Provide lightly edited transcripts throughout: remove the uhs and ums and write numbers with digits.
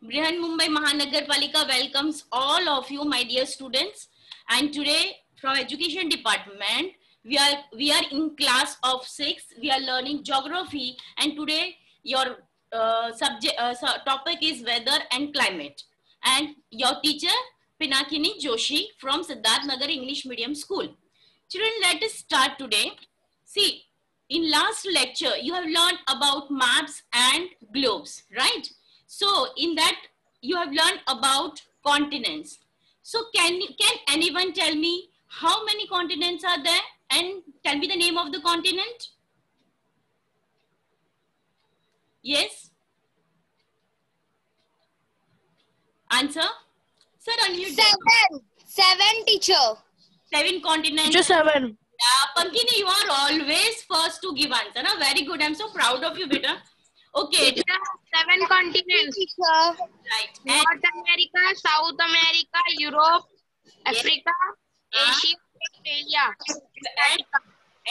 Brihan Mumbai Mahanagarpalika welcomes all of you, my dear students. And today, from Education Department, we are in class of 6. We are learning geography, and today your topic is weather and climate. And your teacher Pinakini Joshi from Siddharth Nagar English Medium School. Children, let us start today. See, in last lecture, you have learned about maps and globes, right? So in that, you have learned about continents. So can anyone tell me how many continents are there? And tell me the name of the continent. Yes? Answer? Sir, unmute. Seven, teacher. 7 continents. Teacher 7. Pankini, you are always first to give answer. Na? Very good. I'm so proud of you, beta. Okay. Teacher, 7 continents. Teacher. Right. North America, South America, Europe, Africa, Asia, Australia.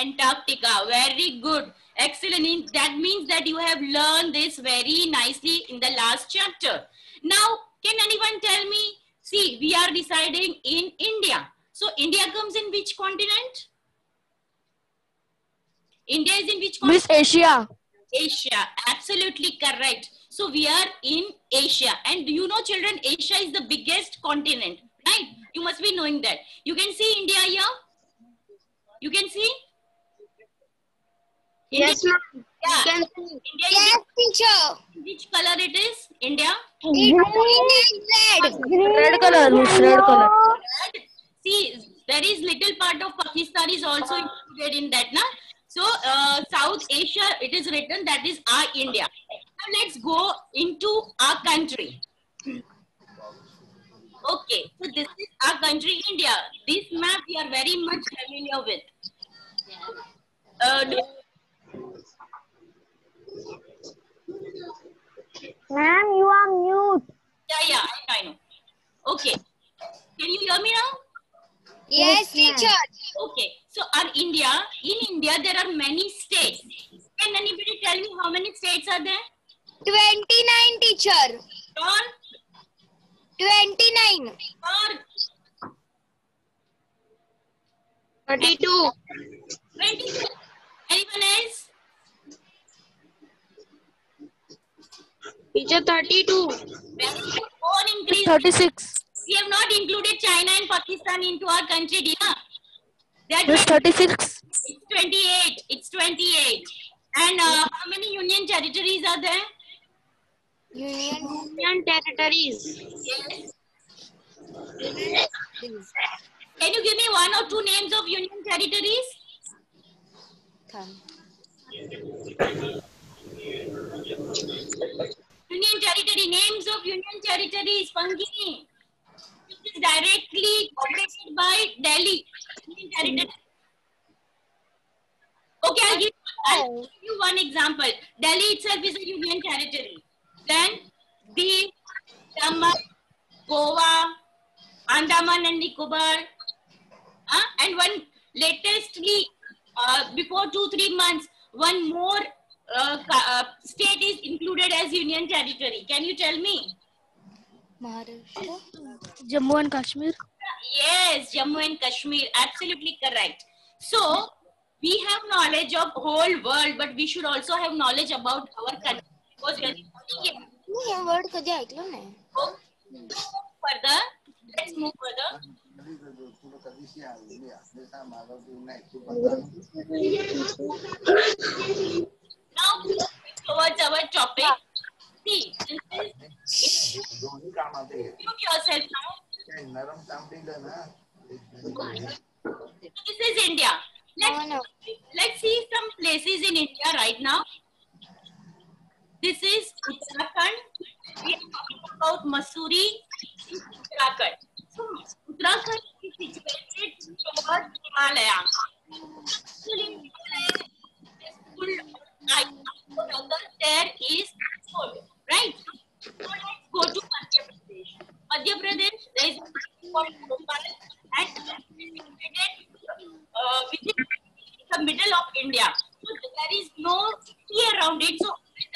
Antarctica. Very good. Excellent. That means that you have learned this very nicely in the last chapter. Now, can anyone tell me? See, we are residing in India. So, India comes in which continent? India is in which continent? Miss Asia. Asia. Absolutely correct. So, we are in Asia. And do you know, children, Asia is the biggest continent, right? You must be knowing that. You can see India here. You can see? Yes, ma'am. Yeah. You can see. India Yes, teacher. is which color it is? India? Red. Red color, Miss, red color. Red. See, there is little part of Pakistan is also included in that, na? So, South Asia, it is written that is our India. Now, let's go into our country. Okay, so this is our country, India. This map we are very much familiar with. Ma'am, you are mute. Yeah, I know. Okay, can you hear me now? Yes, teacher. Okay, so in India, there are many states. Can anybody tell me how many states are there? 29, teacher. Or 29. 32. 22. Anyone else? Teacher, 32. More increase. 36. We have not included China and Pakistan into our country, dear. They are Miss 36. It's 28. It's 28. And how many union territories are there? Union territories. Yes. Can you give me 1 or 2 names of union territories? Union territory, names of union territories, Pangini. It is directly operated by Delhi. Union territory. Okay, I'll give you one example. Delhi itself is a union territory. Then Diu, Daman, Goa, Andaman and Nicobar. And one latestly, before 2-3 months, one more state is included as union territory. Can you tell me? Maharashtra. Jammu and Kashmir. Yes, Jammu and Kashmir. Absolutely correct. So, we have knowledge of whole world, but we should also have knowledge about our country. Because we are studying it. मी हे word कधी ऐकलं नाही. Further, let's move further. Now, towards our topic. See, this is mute yourself now. This is India. Let's see some places in India right now. This is Uttarakhand. We are talking about Mussoorie, Uttarakhand. So, Uttarakhand is situated towards Himalaya. Actually, Himalaya is full of ice. However, there is cold, right? So, let's go to Madhya Pradesh. Madhya Pradesh, there is a place called Bhopal, and it is within the middle of India. So, there is no sea around it. So, there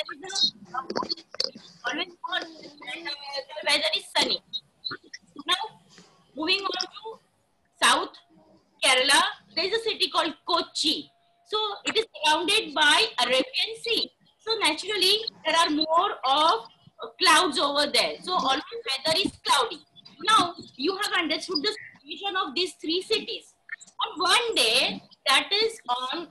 is always Kochi. So it is surrounded by Arabian Sea. So naturally, there are more of clouds over there. So always weather is cloudy. Now you have understood the situation of these three cities. On one day, that is on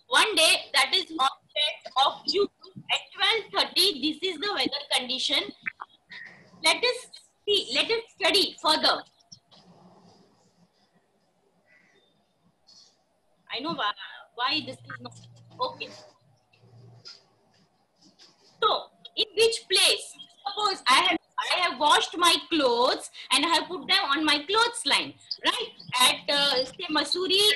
one day that is on 10th of June at 12:30. This is the weather condition. Let us see. Let us study further. I know why this is not okay. So, in which place? Suppose I have washed my clothes and I have put them on my clothes line, right? At say Mussoorie,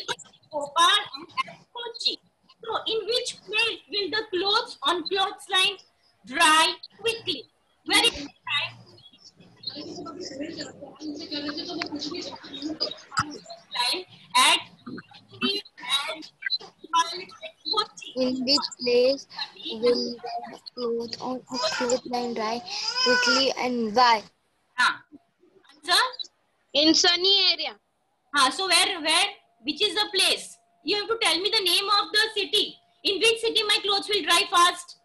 Bhopal, and at Kochi. So, in which place will the clothes on clothes line dry quickly? Where is the time? Line at Mussoorie and Kochi. In which place will the clothes on a clothesline dry quickly and why? Answer? In sunny area. So which is the place? You have to tell me the name of the city. In which city my clothes will dry fast?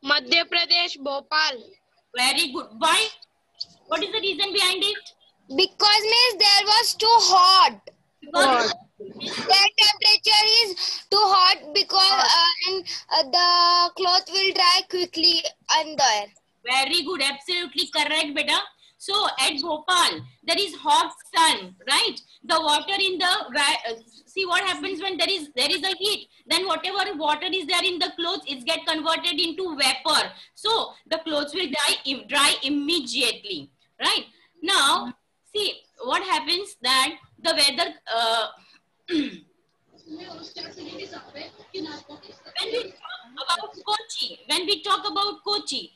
Madhya Pradesh, Bhopal. Very good. Why? What is the reason behind it? Because means there was too hot. Because Their temperature is too hot because the cloth will dry quickly on there. very good. Absolutely correct, beta. So at Bhopal, there is hot sun, right? The water in the see what happens when there is a heat. Then whatever water is there in the clothes, it get converted into vapor. So the clothes will dry immediately, right? Now, see what happens that the weather. When we talk about Kochi,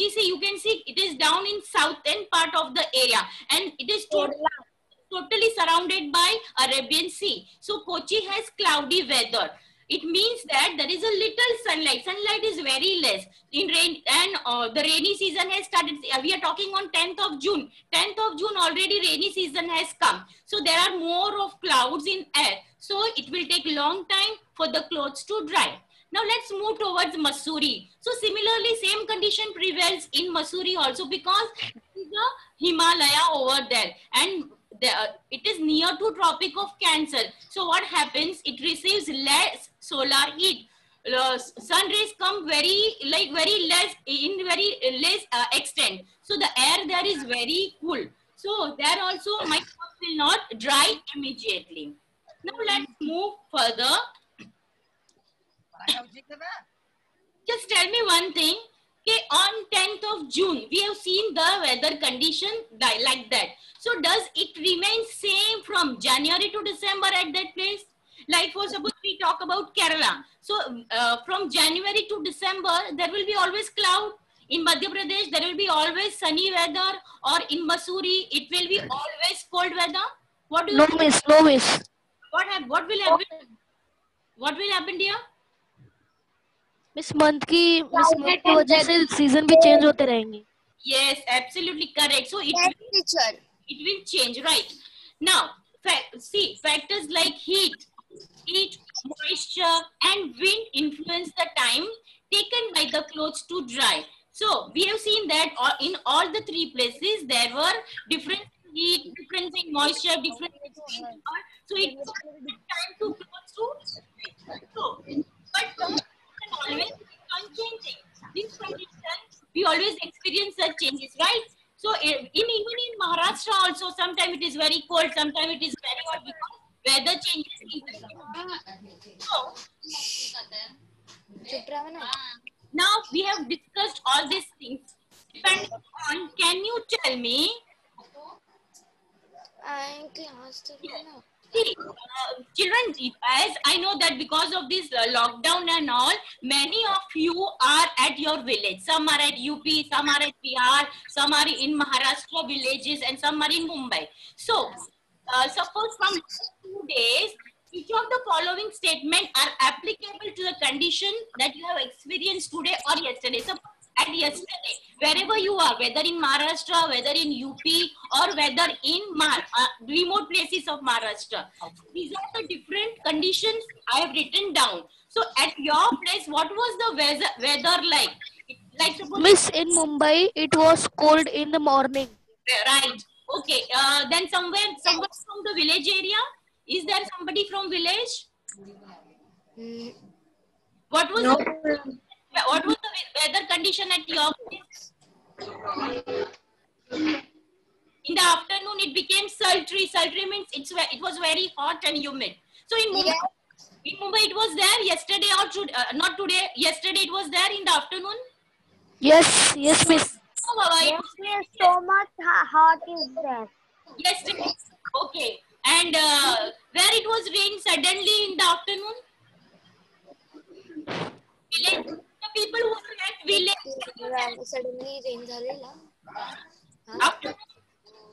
see, you can see it is down in southern part of the area and it is totally surrounded by Arabian Sea. So Kochi has cloudy weather. It means that there is a little sunlight. Sunlight is very less in rain, and the rainy season has started. We are talking on 10th of June. 10th of June already rainy season has come. So there are more of clouds in air. So it will take long time for the clothes to dry. Now let's move towards Mussoorie. So similarly, same condition prevails in Mussoorie also because there is a Himalaya over there and it is near to Tropic of Cancer. So what happens? It receives less solar heat. Sun rays come very less extent. So the air there is very cool. So there also my clothes will not dry immediately. Now let's move further. Just tell me one thing. Okay, on 10th of June, we have seen the weather condition like that. So does it remain same from January to December at that place? Like for suppose we talk about Kerala. So from January to December, there will be always cloud. In Madhya Pradesh, there will be always sunny weather. Or in Mussoorie, it will be always cold weather. What do you think? No miss. What will happen? What will happen, dear? Miss month की वजह से season भी change होते रहेंगे. Yes, absolutely correct. So Yes, teacher. it will change, right? Now, see, factors like heat, moisture, and wind influence the time taken by the clothes to dry. So we have seen that in all the three places there were different heat, difference in moisture, difference in wind. So it took time to clothes to dry. So, but always unchanging. This condition, we always experience such changes, right? So even in Maharashtra also, sometimes it is very cold, sometimes it is very hot because weather changes. So, now we have discussed all these things. Depending on, can you tell me? See, children, as I know that because of this lockdown and all, many of you are at your village. Some are at UP, some are at Bihar, some are in Maharashtra villages, and some are in Mumbai. So, suppose from 2 days, which of the following statements are applicable to the condition that you have experienced today or yesterday? So, at yesterday, wherever you are, whether in Maharashtra, whether in UP, or whether in remote places of Maharashtra. These are the different conditions I have written down. So at your place, what was the weather like? Like suppose, Miss, in Mumbai, it was cold in the morning. right. Okay. Then somewhere from the village area. Is there somebody from village? What was the weather condition at your place? In the afternoon, it became sultry. Sultry means it was very hot and humid. So in Mumbai, it was there yesterday or not today. Yesterday, it was there in the afternoon. Yes, Miss. Yes, so much hot is there. Yesterday. Okay. And where it was rain suddenly in the afternoon? Village. The people who are at village. Suddenly rain झालेला. Afternoon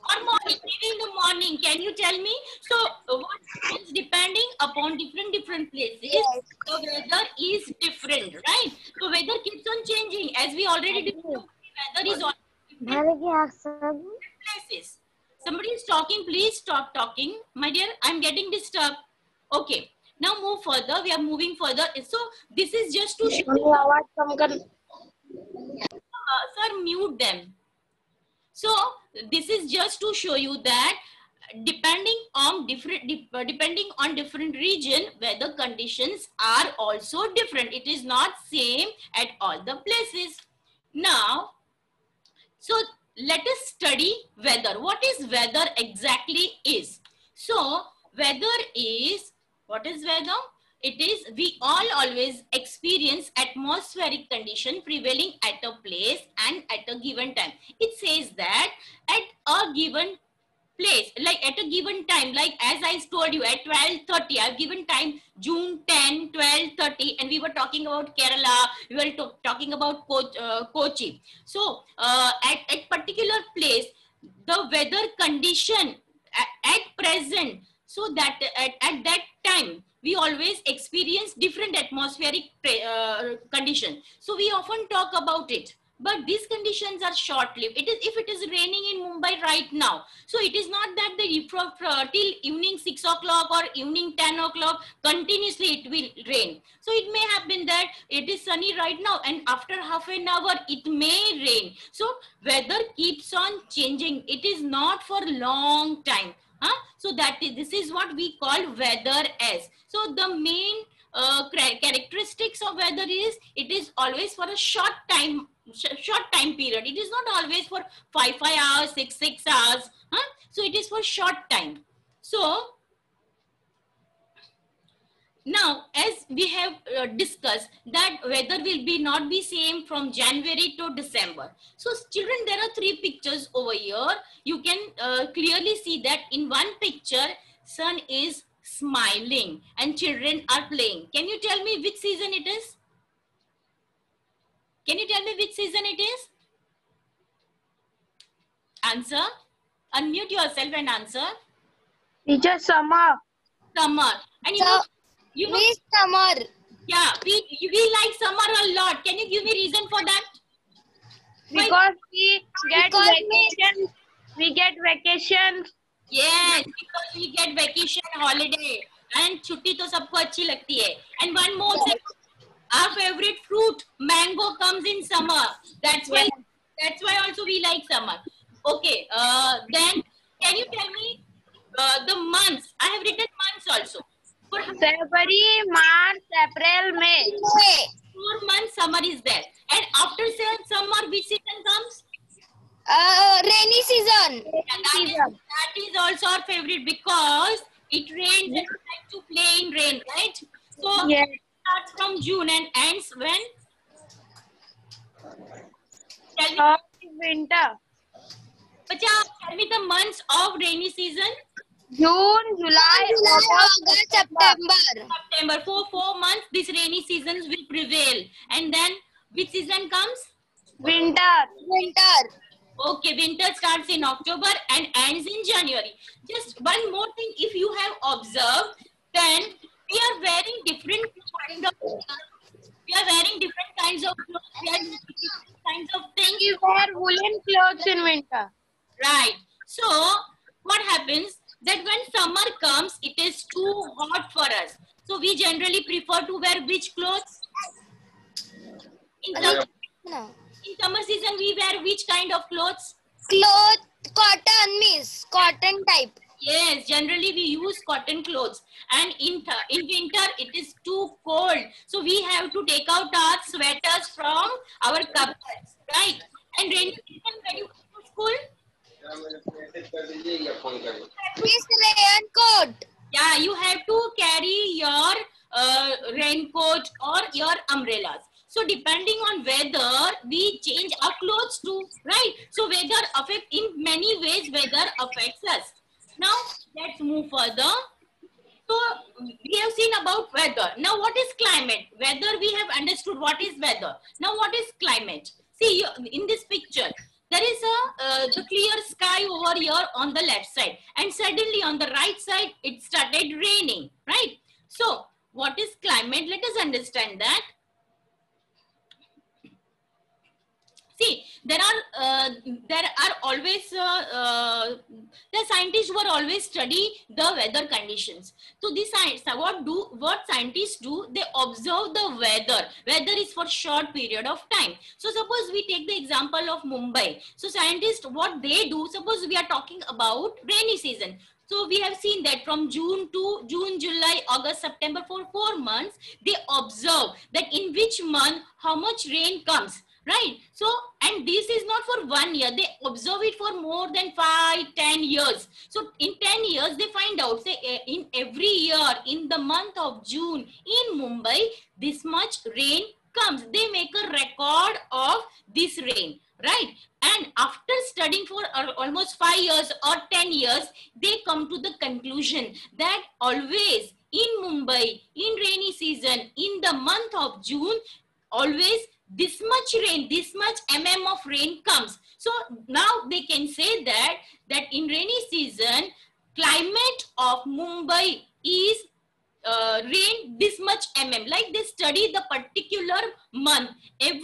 or morning, maybe in the morning. Can you tell me? So what happens depending upon different places? Yes. The weather is different, right? So weather keeps on changing, as we already discussed. Weather is on different places. Somebody is talking. Please stop talking, my dear. I'm getting disturbed. Okay. Now move further. We are moving further. So this is just to show you. Sir, mute them. So this is just to show you that depending on different region, weather conditions are also different. It is not same at all the places. Now, so let us study weather. What is weather exactly is? So weather is, what is weather? It is, we all always experience atmospheric condition prevailing at a place and at a given time. It says that at a given place, like at a given time, like as I told you at 12:30, I've given time June 10, 12:30, and we were talking about Kerala, we were talking about Kochi. So at particular place, the weather condition at present, so that at that time, we always experience different atmospheric conditions. So we often talk about it. But these conditions are short-lived. It is if it is raining in Mumbai right now. So it is not that till evening 6 o'clock or evening 10 o'clock continuously it will rain. So it may have been that it is sunny right now and after half an hour it may rain. So weather keeps on changing. It is not for long time. So this is what we call weather as. So the main characteristics of weather is it is always for a short time period. It is not always for 5 hours, 6 hours. So it is for short time. So now, as we have discussed that weather will not be same from January to December. So children, there are 3 pictures over here. You can clearly see that in one picture, sun is smiling and children are playing. Can you tell me which season it is? Can you tell me which season it is? Answer. Unmute yourself and answer. Teacher, summer. Summer. And you know summer. Yeah, we like summer a lot. Can you give me reason for that? Because we get vacation. We get vacations. Yes, because we get vacation, holiday, and छुट्टी तो सबको अच्छी लगती है. And one more thing, our favorite fruit, mango, comes in summer. That's why also we like summer. Okay. Then can you tell me the months? I have written months also. February, March, April, May. 4 months summer is there. And after summer, which season comes? Rainy season. That is also our favorite because it rains and we like to play in rain, right? So yes. It starts from June and ends when? Tell me. Winter. Tell me the months of rainy season. June, July, August, September. For 4 months, these rainy seasons will prevail. And then which season comes? Winter. Okay, winter starts in October and ends in January. Just one more thing, if you have observed, then we are wearing different kind of We are wearing different kinds of clothes. We are doing different kinds of things. We wear woolen clothes in winter. Right. So what happens that when summer comes, it is too hot for us. So we generally prefer to wear which clothes? In summer season, we wear which kind of clothes? Cotton, miss. Cotton type. Yes, generally we use cotton clothes, and in winter it is too cold, so we have to take out our sweaters from our cupboards, right? And rainy season, when you go to school, Miss, raincoat. yeah, you have to carry your raincoat or your umbrellas. So depending on weather, we change our clothes too, right? So weather affect, in many ways weather affects us. Now let's move further. So we have seen about weather. Now what is climate? Weather, we have understood what is weather. Now what is climate? See, in this picture, there is the clear sky over here on the left side, and suddenly on the right side it started raining, right? So what is climate? Let us understand that. See, there are always the scientists who are always study the weather conditions. So these scientists, what scientists do? They observe the weather. Weather is for short period of time. So suppose we take the example of Mumbai. So scientists, what they do? Suppose we are talking about rainy season. So we have seen that from June, July, August, September, for 4 months, they observe that in which month how much rain comes. Right. So, and this is not for 1 year. They observe it for more than 5, 10 years. So, in 10 years, they find out, say, in every year, in the month of June, in Mumbai, this much rain comes. They make a record of this rain. Right. And after studying for almost 5 years or 10 years, they come to the conclusion that always in Mumbai, in rainy season, in the month of June, always this much rain, this much of rain comes. So now they can say that in rainy season, climate of Mumbai is rain this much like they study the particular month. At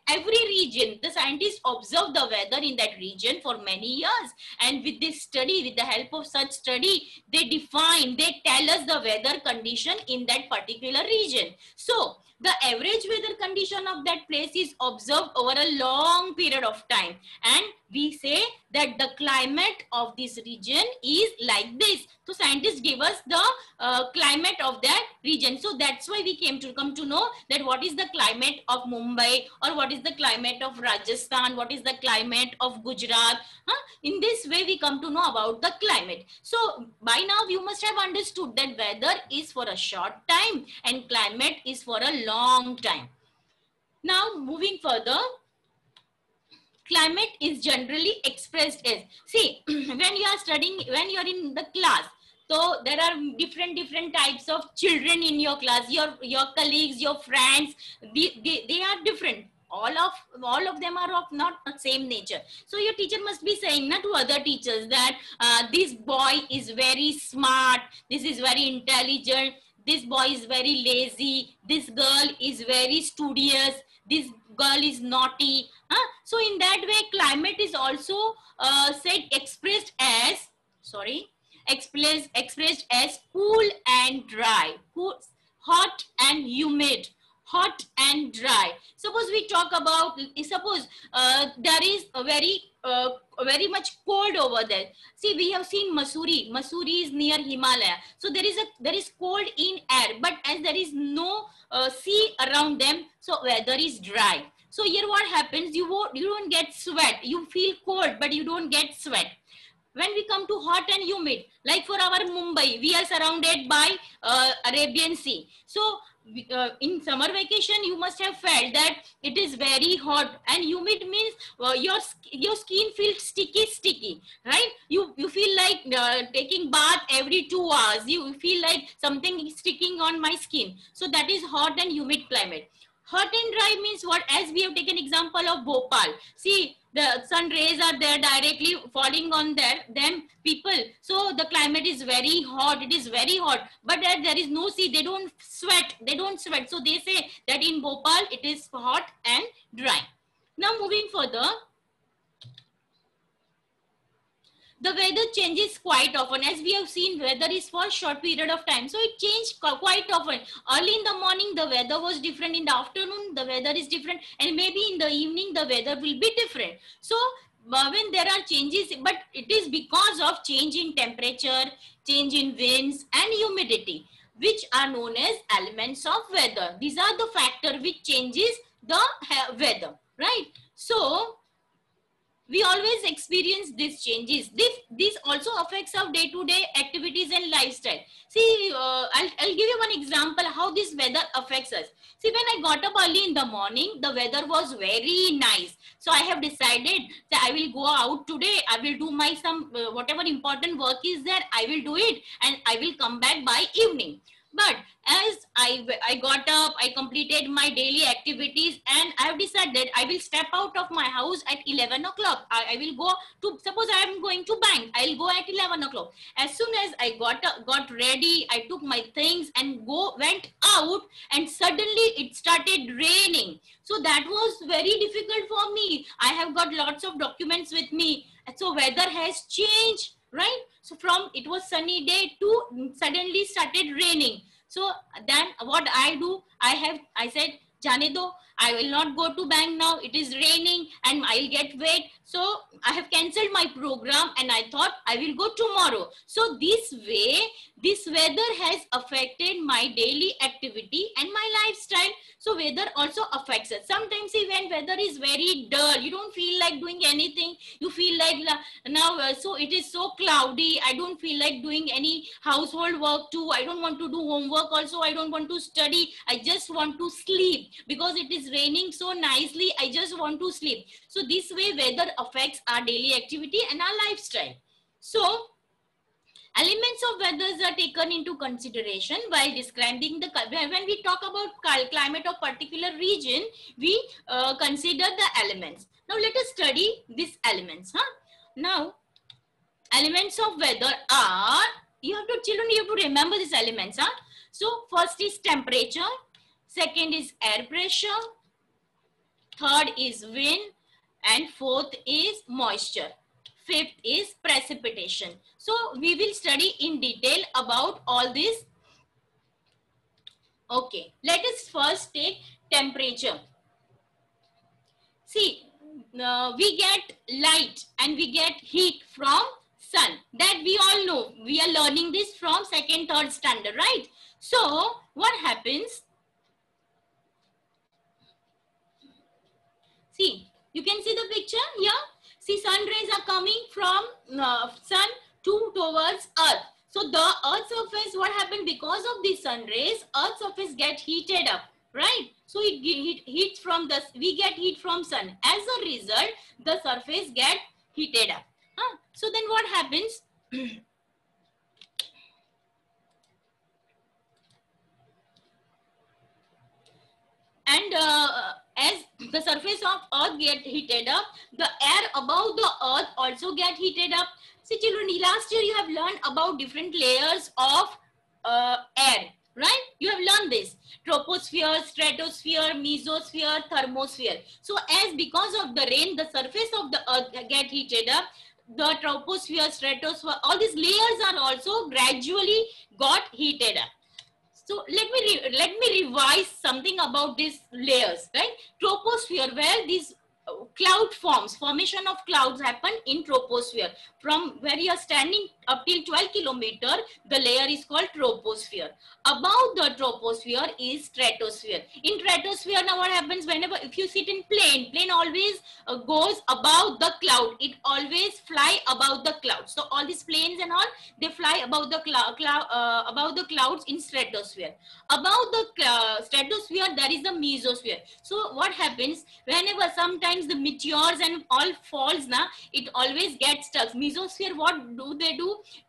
every region, the scientists observe the weather in that region for many years, and with this study, with the help of such study, they tell us the weather condition in that particular region. So the average weather condition of that place is observed over a long period of time, and we say that the climate of this region is like this. So scientists give us the climate of that region. So that's why we come to know that what is the climate of Mumbai, or what is the climate of Rajasthan, what is the climate of Gujarat. In this way we come to know about the climate. So by now you must have understood that weather is for a short time and climate is for a long time. Now moving further, climate is generally expressed as, see, when you are studying, when you are in the class, so there are different types of children in your class, your colleagues, your friends, they are different. All of them are of not the same nature. So your teacher must be saying to other teachers that this boy is very smart, this is very intelligent, this boy is very lazy, this girl is very studious, this girl is naughty. So in that way, climate is also expressed as cool and dry, hot and humid, hot and dry. Suppose we talk about, there is a very much cold over there. See, we have seen Mussoorie. Mussoorie is near Himalaya. So there is cold in air, but as there is no sea around them, so weather is dry. So here what happens, you don't get sweat. You feel cold, but you don't get sweat. When we come to hot and humid, like for our Mumbai, we are surrounded by Arabian Sea. So in summer vacation, you must have felt that it is very hot, and humid means your skin feels sticky, right? You feel like taking bath every 2 hours. You feel like something is sticking on my skin. So that is hot and humid climate. Hot and dry means what? As we have taken example of Bhopal. See, the sun rays are there directly falling on them people. So the climate is very hot. It is very hot. But there is no sea. They don't sweat. They don't sweat. So they say that in Bhopal it is hot and dry. Now moving further. The weather changes quite often. As we have seen, weather is for a short period of time. So it changed quite often. Early in the morning, the weather was different. In the afternoon, the weather is different. And maybe in the evening, the weather will be different. So when there are changes, but it is because of change in temperature, change in winds and humidity, which are known as elements of weather. These are the factor which changes the weather, right? So we always experience these changes. This also affects our day-to-day activities and lifestyle. See, I'll give you one example how this weather affects us. See, when I got up early in the morning, the weather was very nice. So I have decided that I will go out today. I will do my whatever important work is there, I will do it and I will come back by evening. But as I got up, I completed my daily activities and I have decided I will step out of my house at 11 o'clock. I will go to, suppose I am going to bank, I will go at 11 o'clock. As soon as I got ready, I took my things and went out and suddenly it started raining. So that was very difficult for me. I have got lots of documents with me. So weather has changed, right? So from it was sunny day to suddenly started raining. So then what I do, I said, Jane do, I will not go to bank now. It is raining and I'll get wet. So I have cancelled my program and I thought I will go tomorrow. So this way, this weather has affected my daily activity and my lifestyle. So weather also affects us. Sometimes even weather is very dull. You don't feel like doing anything. You feel like now, so it is so cloudy. I don't feel like doing any household work too. I don't want to do homework also. I don't want to study. I just want to sleep because it is raining so nicely. I just want to sleep. So this way weather affects our daily activity and our lifestyle. So elements of weather are taken into consideration while describing the, when we talk about climate of particular region, we consider the elements. Now let us study these elements. Now elements of weather are, children, you have to remember these elements. So first is temperature, second is air pressure, third is wind, and fourth is moisture. Fifth is precipitation. So we will study in detail about all this. Okay, let us first take temperature. See, we get light and we get heat from sun. That we all know. We are learning this from second, third standard, right? So what happens? See, you can see the picture here. See, sun rays are coming from sun towards earth. So the earth surface, what happened because of the sun rays, earth surface get heated up, right? So it heats from the, we get heat from sun. As a result, the surface get heated up. So then what happens? And as the surface of earth get heated up, the air above the earth also get heated up. See children, last year you have learned about different layers of air, right? You have learned this. Troposphere, stratosphere, mesosphere, thermosphere. So as because of the rain, the surface of the earth get heated up, the troposphere, stratosphere, all these layers are also gradually got heated up. So let me revise something about these layers, right? Troposphere, where these cloud formation of clouds happen in troposphere. From where you are standing up till 12 kilometer, the layer is called troposphere. Above the troposphere is stratosphere. In stratosphere, now what happens whenever, if you sit in plane always goes above the cloud. It always fly above the clouds. So all these planes and all, they fly above the above the clouds in stratosphere. Above the stratosphere, there is the mesosphere. So what happens whenever sometimes the meteors and all falls, it always gets stuck. Mesosphere, what do?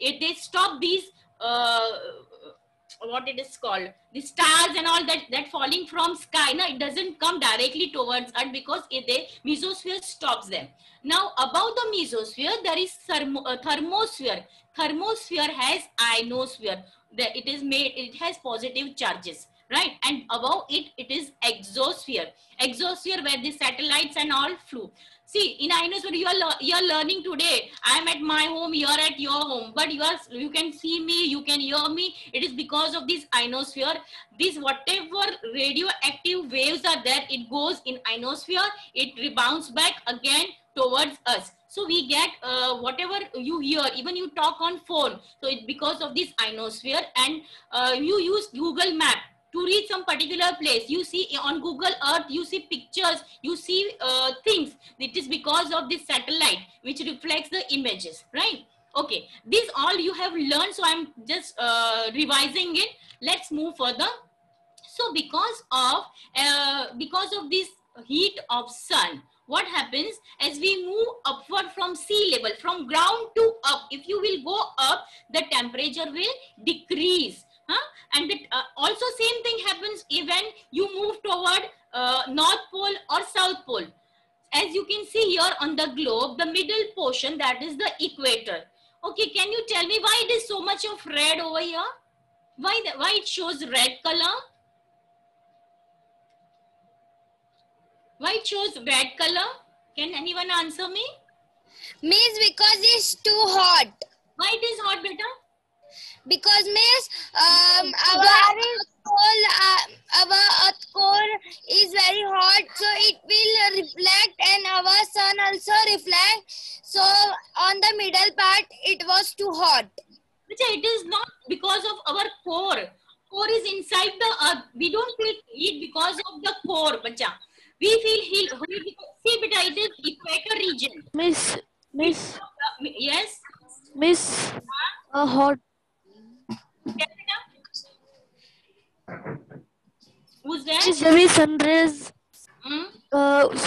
They stop these what it is called, the stars and all that falling from sky, no, it doesn't come directly towards Earth because the mesosphere stops them. Now above the mesosphere there is thermosphere. Thermosphere has ionosphere. It is made, it has positive charges, right? And above it is exosphere. Exosphere where the satellites and all flew. See, in ionosphere you are learning today. I am at my home, you are at your home, but you can see me, you can hear me. It is because of this ionosphere. This whatever radioactive waves are there, it goes in ionosphere. It rebounds back again towards us. So we get whatever you hear, even you talk on phone. So it's because of this ionosphere. And you use Google Map to reach some particular place. You see on Google Earth, you see pictures, you see things. It is because of this satellite which reflects the images, right? Okay, this all you have learned, so I'm just revising it. Let's move further. So because of this heat of sun, what happens as we move upward from sea level, from ground to up, if you will go up, the temperature will decrease. And also same thing happens when you move toward North Pole or South Pole. As you can see here on the globe, the middle portion, that is the equator. Okay, can you tell me why it is so much of red over here? Why it shows red color? Why it shows red color? Can anyone answer me? Miss, because it's too hot. Why it is hot, beta? Because Miss, our earth core is very hot, so it will reflect, and our sun also reflects. So on the middle part, it was too hot. It is not because of our core. Core is inside the earth. We don't feel heat because of the core, bacha. We feel heat. See, beta, it is equator region. Miss. Yes. Miss. Hot. Who's there? जब ये sun rays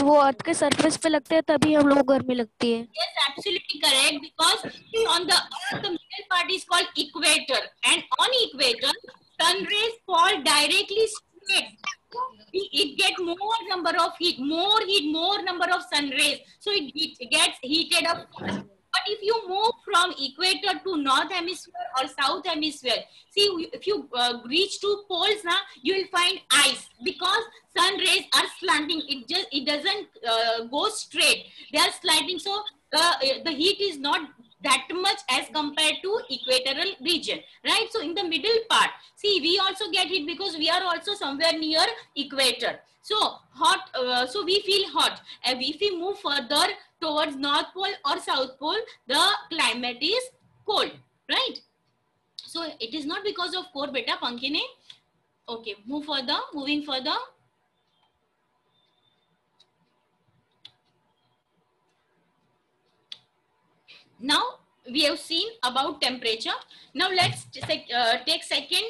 वो अर्थ के surface पे लगते हैं तभी हम लोग को गर्मी लगती है. Yes, absolutely correct. Because see, on the earth, the middle part is called equator, and on equator, sun rays fall directly straight. It gets more number of heat, more number of sun rays, so it gets heated up. But if you move from equator to north hemisphere or south hemisphere, see, if you reach to poles now, you will find ice because sun rays are slanting. It doesn't go straight. They are slanting, so the heat is not that much as compared to equatorial region, right? So in the middle part, see, we also get heat because we are also somewhere near equator. So hot, so we feel hot. And if we move further towards North Pole or South Pole, the climate is cold, right? So it is not because of core, beta, Pankine. Okay, moving further. Now we have seen about temperature. Now let's take second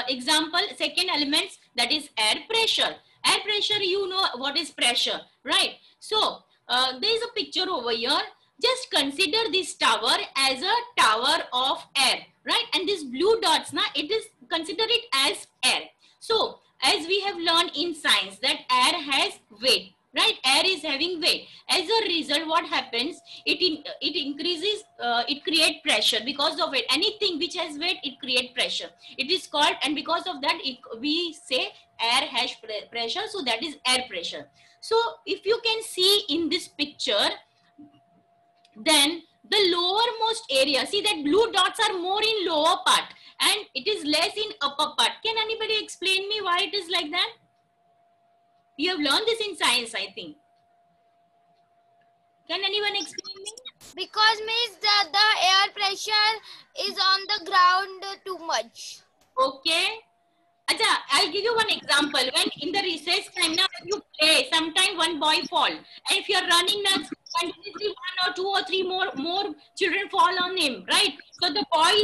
example, second elements, that is air pressure. Air pressure, you know what is pressure, right? So there is a picture over here. Just consider this tower as a tower of air, right? And these blue dots, now it is, consider it as air. So as we have learned in science that air has weight, right? Air is having weight. As a result, what happens? It increases, it creates pressure because of it. Anything which has weight, it creates pressure. It is called, and because of that, we say air has pressure. So that is air pressure. So if you can see in this picture, then the lowermost area, see that blue dots are more in lower part and it is less in upper part. Can anybody explain me why it is like that? You have learned this in science, I think. Can anyone explain me? Because means that the air pressure is on the ground too much. Okay. Acha, I'll give you one example. When in the recess time, now you play, sometime one boy fall. And if you're running now, continuously 1 or 2 or 3 more children fall on him, right? So the boy,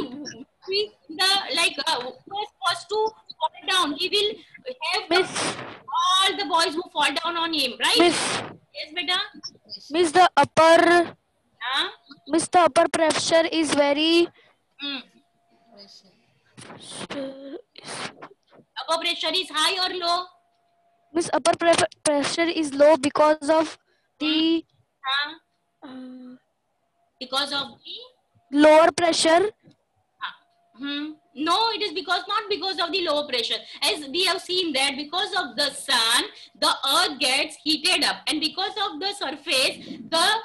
first to fall down, he will have all the boys who fall down on him, right? Miss, yes, beta. Miss, the upper pressure is very Upper pressure is high or low? Miss, upper pressure is low because of the uh, Because of the lower pressure. No, it is not because of the low pressure. As we have seen that because of the sun, the earth gets heated up, and because of the surface, the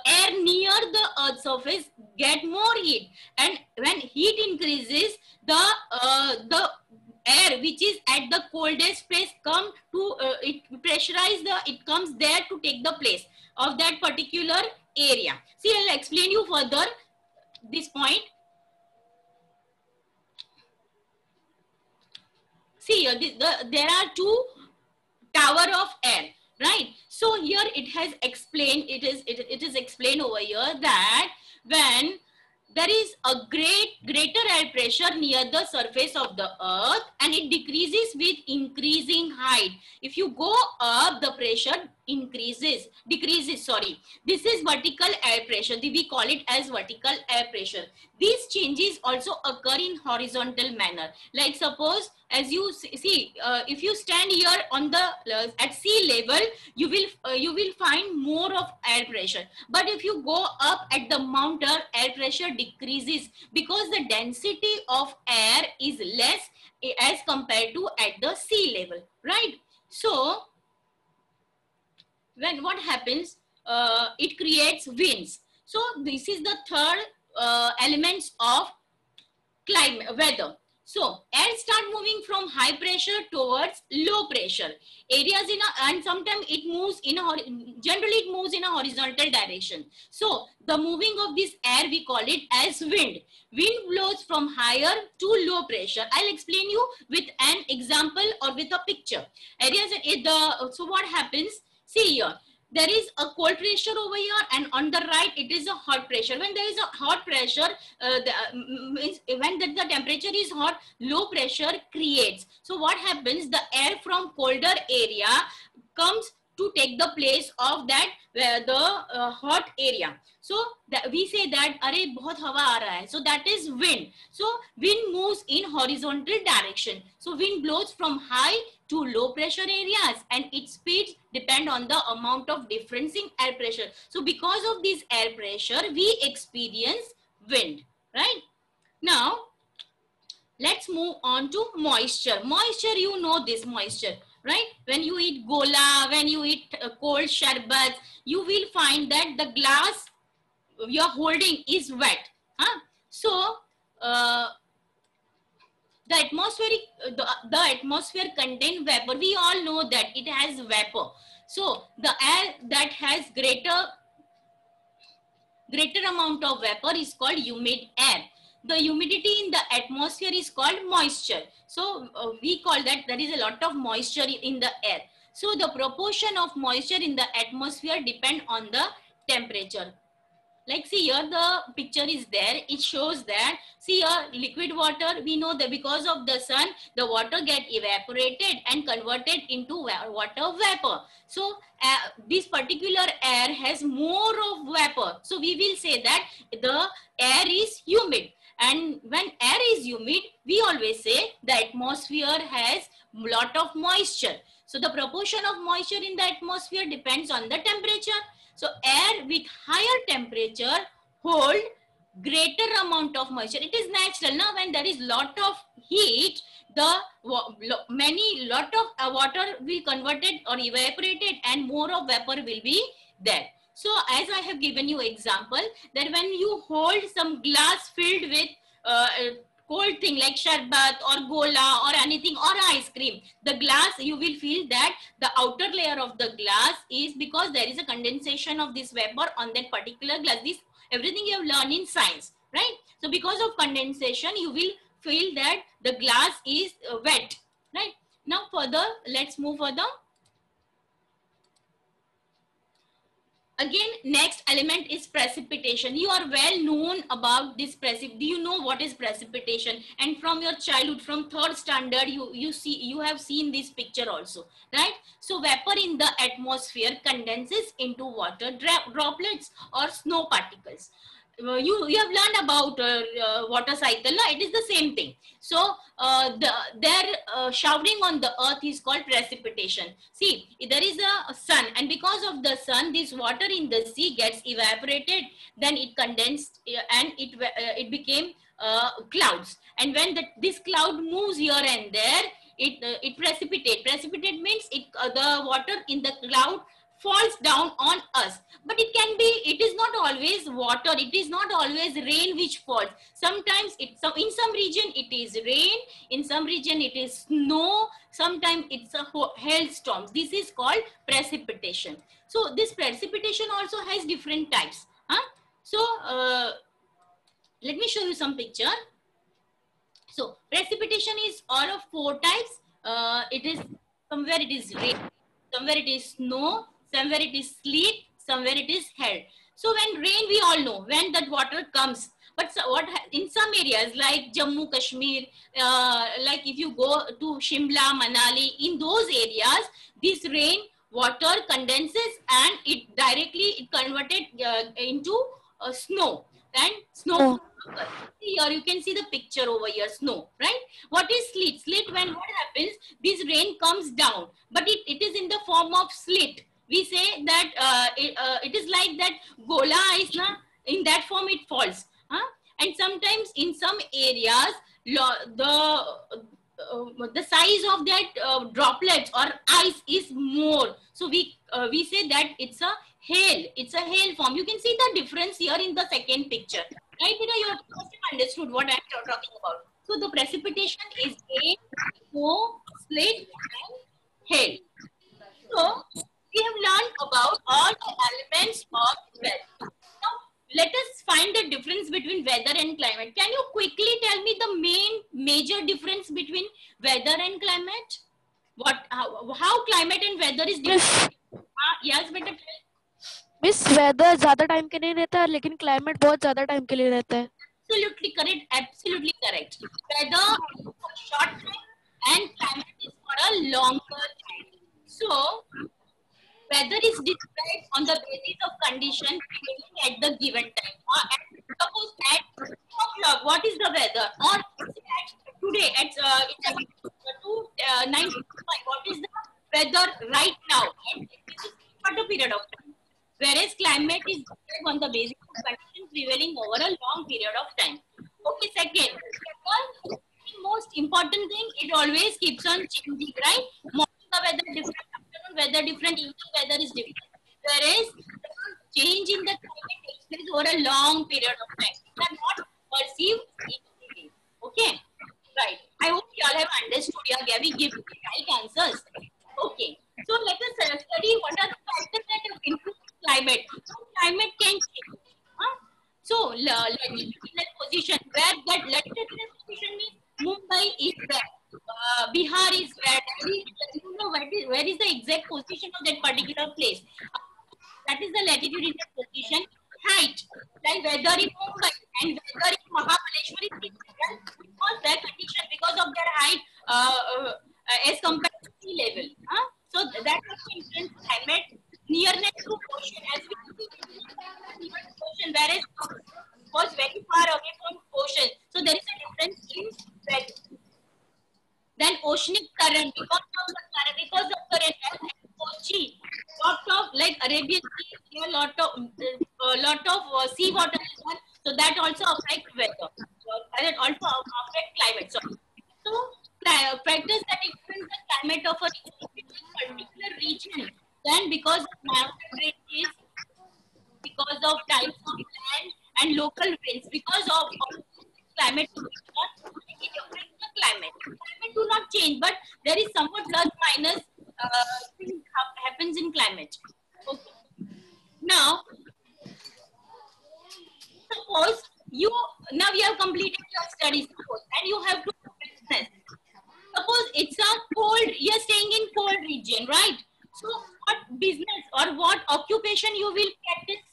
air near the earth surface get more heat, and when heat increases, the air which is at the coldest place come to it pressurize it comes there to take the place of that particular area. See, I'll explain you further this point. See here, there are two tower of air, right? So here it has explained, it is explained over here that when there is a greater air pressure near the surface of the earth, and it decreases with increasing height. If you go up, the pressure decreases, sorry. This is vertical air pressure. We call it as vertical air pressure. These changes also occur in horizontal manner. Like suppose, as you see, if you stand here on the at sea level, you will find more of air pressure. But if you go up at the mountain, air pressure decreases because the density of air is less as compared to at the sea level, right? So when what happens, it creates winds. So this is the third elements of climate weather. So air start moving from high pressure towards low pressure areas and sometimes it moves generally it moves in a horizontal direction. So the moving of this air, we call it as wind. Wind blows from higher to low pressure. I'll explain you with an example or with a picture. So what happens? See here. There is a cold pressure over here, and on the right it is a hot pressure. When there is a hot pressure, when the temperature is hot, low pressure creates. So what happens? The air from colder area comes to take the place of that hot area. So we say that अरे बहुत हवा आ रहा है. So that is wind. So wind moves in horizontal direction. So wind blows from high to low pressure areas, and its speeds depend on the amount of difference in air pressure. So because of this air pressure, we experience wind, right? Now let's move on to moisture. Moisture, you know this moisture, right? When you eat gola, when you eat cold sharbat, you will find that the glass you're holding is wet. So the atmosphere contains vapor. We all know that it has vapor. So the air that has greater amount of vapor is called humid air. The humidity in the atmosphere is called moisture. So we call that there is a lot of moisture in the air. So the proportion of moisture in the atmosphere depend on the temperature. Like see here, the picture is there. It shows that, see here, liquid water, we know that because of the sun, the water get evaporated and converted into water vapor. So this particular air has more of vapor. So we will say that the air is humid. And when air is humid, we always say the atmosphere has lot of moisture. So the proportion of moisture in the atmosphere depends on the temperature. So air with higher temperature hold greater amount of moisture. It is natural. Now when there is lot of heat, the lot of water will converted or evaporated, and more of vapor will be there. So as I have given you example, that when you hold some glass filled with cold thing like sharbat or gola or anything or ice cream, the glass, you will feel that the outer layer of the glass is, because there is a condensation of this vapor on that particular glass. This everything you have learned in science, right? So because of condensation, you will feel that the glass is wet, right? Now further, let's move further. Again, next element is precipitation. You are well known about this do you know what is precipitation? And from your childhood, from third standard, you have seen this picture also, right? So vapor in the atmosphere condenses into water droplets or snow particles. you have learned about water cycle, no? It is the same thing. So their showering on the earth is called precipitation. See, there is a sun, and because of the sun, this water in the sea gets evaporated, then it condensed, and it became clouds. And when this cloud moves here and there, it precipitate means the water in the cloud falls down on us. But it is not always water, it is not always rain which falls. Sometimes in some region it is rain, in some region it is snow, sometimes it's a hailstorms. This is called precipitation. So this precipitation also has different types, huh? So let me show you some picture. So precipitation is all of 4 types. It is somewhere it is rain, somewhere it is snow, somewhere it is sleet, somewhere it is hail. So when rain, we all know when that water comes. But in some areas like Jammu, Kashmir, like if you go to Shimla, Manali, in those areas, this rain water condenses and it directly converted into snow. And snow. Here you can see the picture over here, snow, right? What is sleet? Sleet, when what happens, this rain comes down, but it is in the form of sleet. We say that it is like that gola is na, in that form it falls, huh? And sometimes in some areas the size of that droplets or ice is more, so we say that it's a hail form. You can see the difference here in the second picture, right? You must have understood what I'm talking about. So the precipitation is rain, snow, sleet, and hail. So we have learned about all the elements of weather. Now let us find the difference between weather and climate. Can you quickly tell me the major difference between weather and climate? How climate and weather is different? Yes, better. मिस weather ज्यादा time के नहीं रहता है, लेकिन climate बहुत ज्यादा time के लिए रहता है. Absolutely correct. Absolutely correct. Weather is for short time and climate is for a longer time. So weather is described on the basis of condition prevailing at the given time. Suppose at 2 o'clock, what is the weather? Or today at it's at 9:55, what is the weather right now? And this is for the period of time. Whereas climate is described on the basis of conditions prevailing over a long period of time. Okay, second, most important thing, it always keeps on changing, right? Morning the weather different, afternoon weather different, evening weather is different. Whereas change in the climate takes place over a long period of time. It are not perceived easily. Okay, right. I hope you all have understood. You are giving the right answers. Okay, so let us study what are the factors that have improved climate. So climate can change. So latitudinal position, where that latitudinal position means Mumbai is where, Bihar is where, you know where is the exact position of that particular place. That is the latitudinal position. Height, like whether in Mumbai and whether in Mahabaleshwar is different because their condition, because of their height as compared to sea level. So that was influence climate. Nearness to ocean, as we see ocean, whereas was very far away from ocean. So there is a difference in weather. Then oceanic current, because of current, as Kochi, lot of like Arabian Sea, here lot of sea water is one, so that also affects weather. That also affect climate. So factors that influence the climate of a particular region. Then because of mountain ranges, because of types of land and local winds, because of climate climate do not change, but there is somewhat plus minus thing happens in climate. Okay. Now suppose you have completed your studies, and you have to do business. Suppose it's a cold, you're staying in cold region, right? So what business or what occupation you will practice?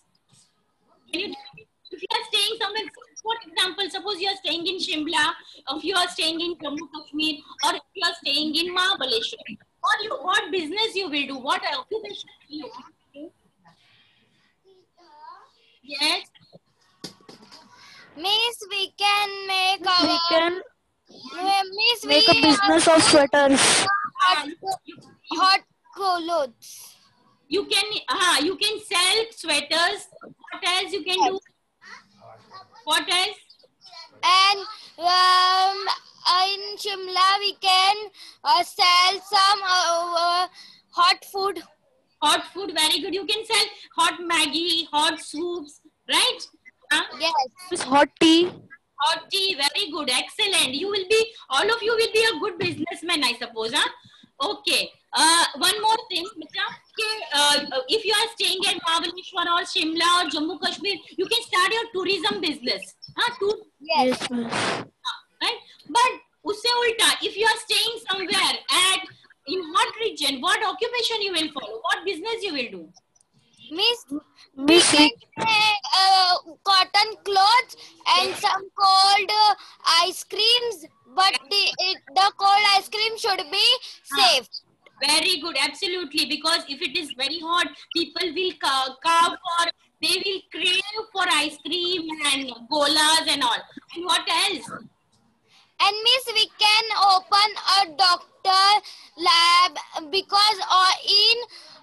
Can you tell me? If you are staying somewhere, for example, suppose you are staying in Shimla, or if you are staying in Jammu Kashmir, or if you are staying in Mahabaleshwar, what business you will do? What occupation will you do? Yes. Miss, we can make We our can Miss, make a business of sweaters. hot clothes. You can sell sweaters. What else you can do? What else? And in Shimla we can sell some hot food. Hot food, very good. You can sell hot Maggi, hot soups, right? Yes. Miss, hot tea. Hot tea, very good, excellent. All of you will be a good businessman, I suppose, huh? Okay. One more thing, Mitra. If you are staying at Mahabaleshwar or Shimla or Jammu Kashmir, you can start your tourism business. Yes. Yes, miss. Right? But usse ulta, if you are staying somewhere in hot region, what occupation you will follow? What business you will do? Miss, Miss, we can make cotton clothes and some cold ice creams, but the cold ice cream should be safe. Very good, absolutely. Because if it is very hot, people will carve for, they will crave for ice cream and golas and all. And what else? And Miss, we can open a doctor lab because in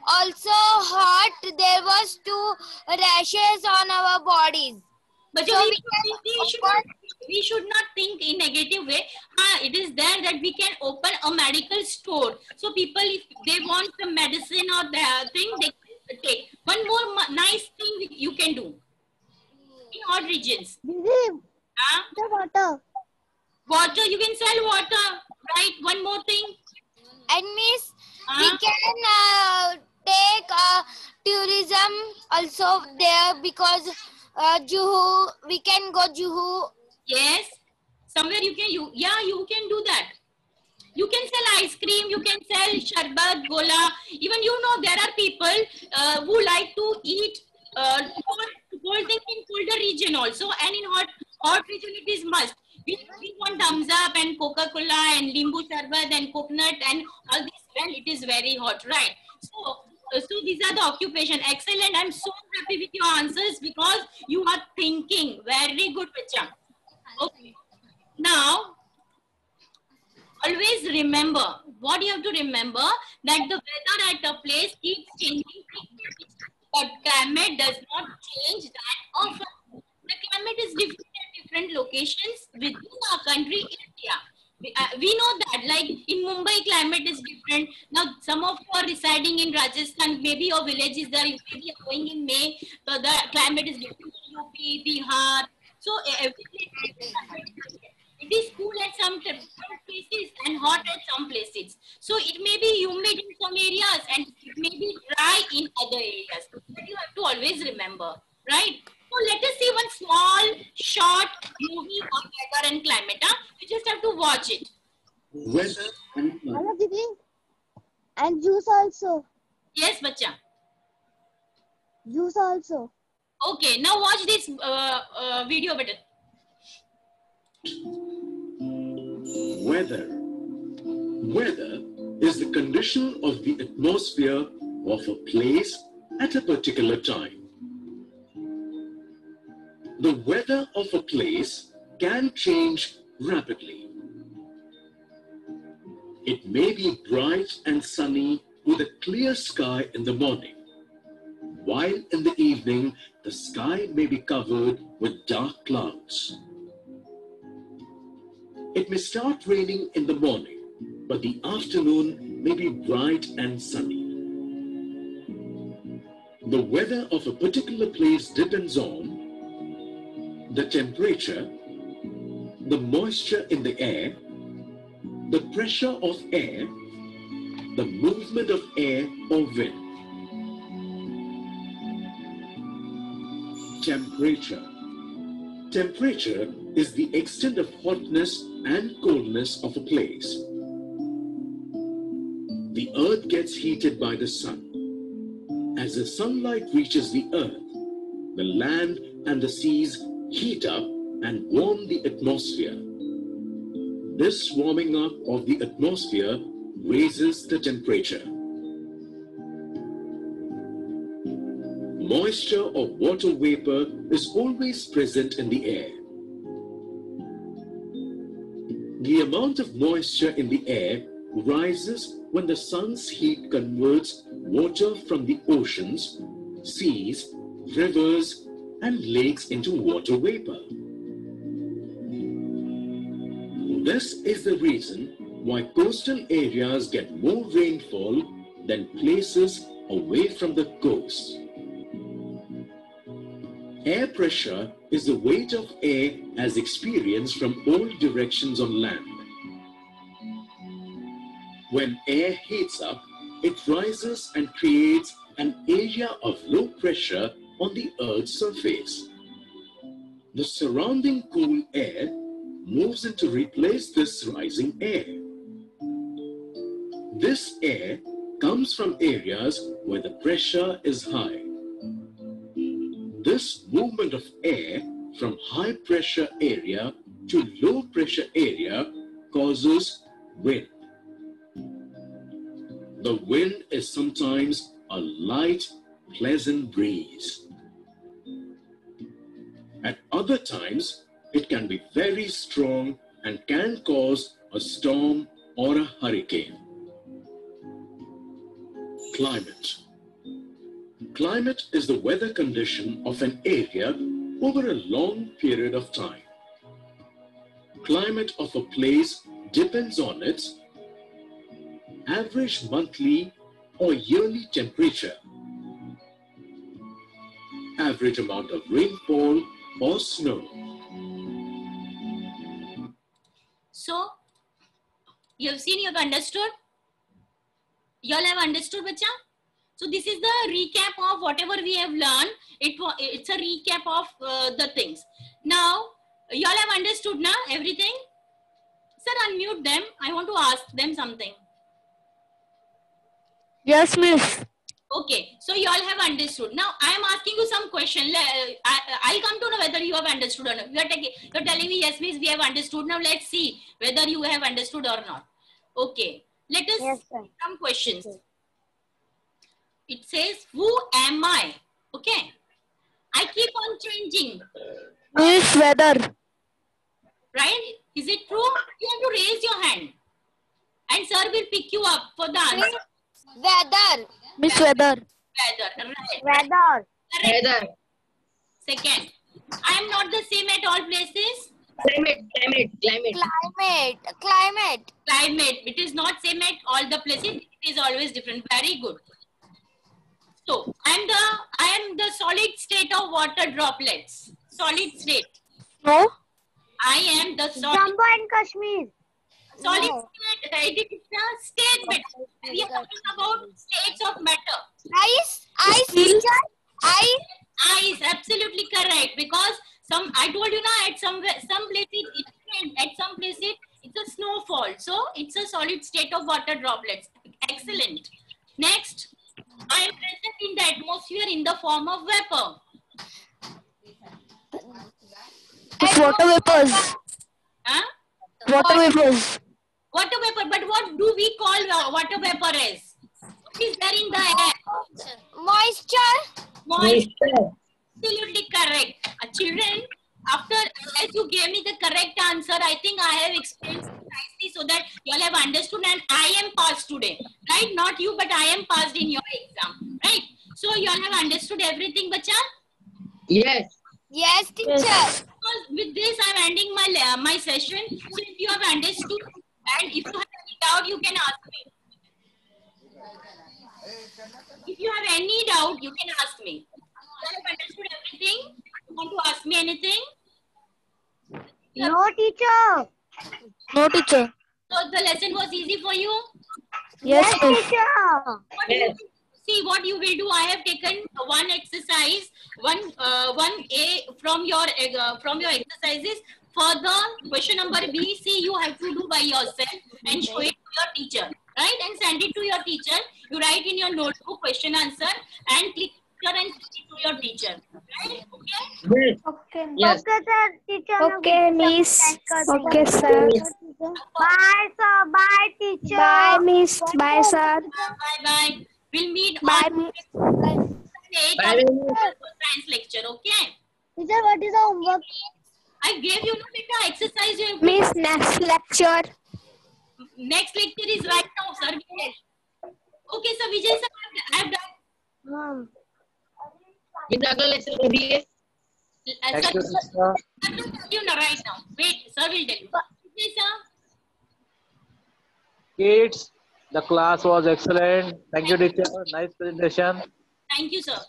also hot there was 2 rashes on our bodies. But So we should not think in negative way. It is there that we can open a medical store. So people, if they want some medicine or the thing, they can take. One more nice thing you can do in hot regions. The water. Water, you can sell water, right? One more thing. And Miss, we can take tourism also there because Juhu, we can go Juhu. Yes, somewhere you can do that. You can sell ice cream, you can sell sharbat, gola. Even there are people who like to eat cold things in colder region also, and in hot region it is must. We want thumbs up and Coca-Cola and limbu sharbat and coconut and all this. Well, it is very hot, right? So these are the occupation. Excellent. I'm so happy with your answers because you are thinking. Very good, Richa. Okay. Now, always remember, what you have to remember, that the weather at a place keeps changing, but climate does not change that often. The climate is different at different locations within our country, India. We know that, like in Mumbai, climate is different. Now, some of you are residing in Rajasthan, maybe your village is there, you may be going in May, so the climate is different in UP, Bihar. So, every place is different. It is cool at some places and hot at some places. So, it may be humid in some areas and it may be dry in other areas. But you have to always remember, right? So let us see one small, short movie on weather and climate. You just have to watch it. Weather and climate. Hello, Didi. And juice also. Yes, bacha. Juice also. Okay, now watch this video better. Weather. Weather is the condition of the atmosphere of a place at a particular time. The weather of a place can change rapidly. It may be bright and sunny with a clear sky in the morning, while in the evening the sky may be covered with dark clouds. It may start raining in the morning, but the afternoon may be bright and sunny. The weather of a particular place depends on the temperature, the moisture in the air, the pressure of air, the movement of air or wind. Temperature. Temperature is the extent of hotness and coldness of a place. The earth gets heated by the sun. As the sunlight reaches the earth, the land and the seas heat up and warm the atmosphere. This warming up of the atmosphere raises the temperature. Moisture or water vapor is always present in the air The amount of moisture in the air rises when the sun's heat converts water from the oceans, seas, rivers, and lakes into water vapor. This is the reason why coastal areas get more rainfall than places away from the coast. Air pressure is the weight of air as experienced from all directions on land. When air heats up, it rises and creates an area of low pressure on the Earth's surface. The surrounding cool air moves in to replace this rising air. This air comes from areas where the pressure is high. This movement of air from high pressure area to low pressure area causes wind. The wind is sometimes a light, pleasant breeze. At other times, it can be very strong and can cause a storm or a hurricane. Climate. Climate is the weather condition of an area over a long period of time. Climate of a place depends on its average monthly or yearly temperature, average amount of rainfall or snow. So, you have seen, you have understood? You all have understood, bacha? So this is the recap of whatever we have learned. It's a recap of the things. Now, you all have understood now everything? Sir, unmute them. I want to ask them something. Yes, miss. Okay, so you all have understood. Now, I am asking you some question. I'll come to know whether you have understood or not. You're telling me, yes, miss, we have understood. Now, let's see whether you have understood or not. Okay, let us see some questions. It says, who am I? Okay, I keep on changing. Miss Weather. Right? Is it true? You have to raise your hand. And sir will pick you up for the answer. Weather. Miss Weather. Weather. Right. Weather. Second, I am not the same at all places. Climate. Climate. It is not same at all the places. It is always different. Very good. So, I am the solid state of water droplets. Solid state. No. I am the solid. Jammu and Kashmir. Solid state. It is a state matter. We are talking about states of matter. Ice, teacher. Ice, absolutely correct. Because I told you now, at some places it rains, at some places it's a snowfall. So it's a solid state of water droplets. Excellent. Next, I am present in the atmosphere in the form of vapor. It's water vapors. Huh? Water vapors. Water vapor. But what do we call water vapor as? What is there in the air? Moisture. Moisture. Absolutely correct. Children, as you gave me the correct answer, I think I have explained nicely so that you all have understood, and I am passed today. Right? Not you, but I am passed in your exam. Right? So you all have understood everything, bacha? Yes. Yes, teacher. Yes. Because with this, I'm ending my session. So if you have understood and if you have any doubt, you can ask me. If you have any doubt, you can ask me. You have understood everything? You want to ask me anything? No, teacher. No, teacher. So the lesson was easy for you? Yes, miss. Teacher. See what you will do. I have taken one exercise, one A from your exercises. Further, question number B, C, you have to do by yourself and show it to your teacher, right? And send it to your teacher. You write in your notebook question answer and click and send it to your teacher, right? Okay. Okay. Yes. Okay, sir. Teacher. Okay, miss. Okay, sir. Bye, sir. Bye, teacher. Bye, miss. Bye, sir. Bye bye. We'll meet Bye, on miss. 8 Bye. of science lecture. Okay. Teacher, what is the homework? I gave you no beta exercise. Miss, next lecture. Next lecture is right now, sir. Okay, sir. Vijay sir, I have done. With the lecture will be Sir, Thank you, sir, sister. I will tell you now, right now. Wait, sir will tell you. Vijay sir. Kids, the class was excellent. Thank you, teacher. Nice presentation. Thank you, sir.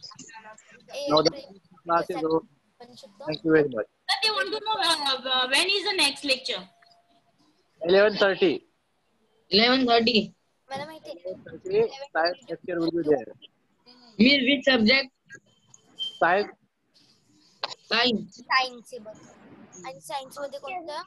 Now the class is over. Thank you very much. Sir, they want to know when is the next lecture? 11:30. 11:30. 11:30. Science lecture will be there. Miss, which subject? Science. Science. Science आणि science मध्ये कोणतं